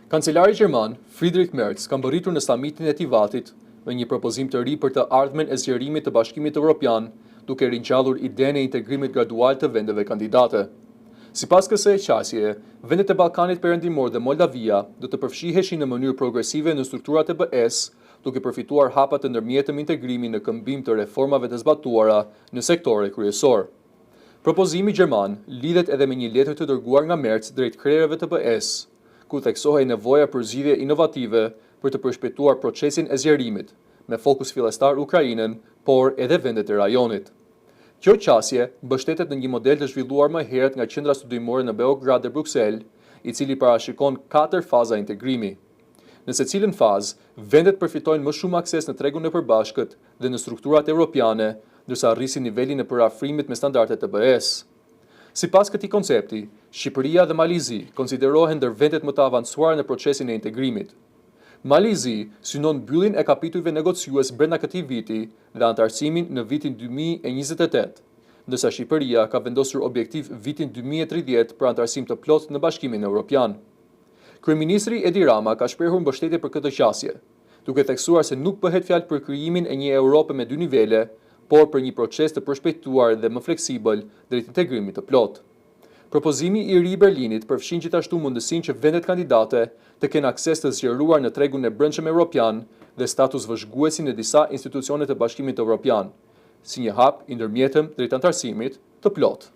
Kancelari Gjerman, Friedrich Merz, ka mbërritur në samitin e Tivatit me një propozim të ri për të ardhmen e zgjerimit të Bashkimit Evropian, duke ringjallur idenë e integrimit gradual të vendeve kandidate. Sipas kësaj qasjeje, vendet e Ballkanit Perëndimor dhe Moldavia do të përfshiheshin në mënyrë progresive në strukturat e BE-s, duke përfituar hapa të ndërmjetëm integrimi në këmbim të reformave të zbatuara në sektore kryesor. Propozimi gjerman lidhet edhe me një letër të dërguar nga Merz drejt krerëve të BE-s, ku theksohej nevoja për zgjidhje inovative për të përshpejtuar procesin e zgjerimit, me fokus fillestar Ukrainën, por edhe vendet e rajonit. Kjo qasje mbështetet në një model të zhvilluar më herët nga qendra studimore në Beograd dhe Bruksel, i cili parashikon 4 faza integrimi. Në secilën fazë, vendet përfitojnë më shumë akses në tregun e përbashkët dhe në strukturat evropiane, ndërsa rrisin nivelin e përafrimit me standardet e BE-s. Sipas këtij koncepti, Shqipëria dhe Malizi konsiderohen ndër vendet më të avancuara në procesin e integrimit. Malizi synon mbylljen e kapitujve negociues brenda këtij viti dhe antarësimin në vitin 2028, ndërsa Shqipëria ka vendosur objektiv vitin 2030 për antarësim të plotë në Bashkimin Evropian. Kryeministri Edi Rama ka shprehur mbështetje për këtë qasje, duke theksuar se nuk bëhet fjalë për krijimin e një Europe me 2 nivele, por për një proces të përshpejtuar dhe më fleksibël drejt integrimit të plotë. Propozimi i ri i Berlinit përfshin gjithashtu mundësinë që vendet kandidate të kenë akses të zgjeruar në tregun e brendshëm evropian dhe status vëzhguesi në disa institucione të Bashkimit Evropian, si një hap i ndërmjetëm drejt antarësimit të plotë.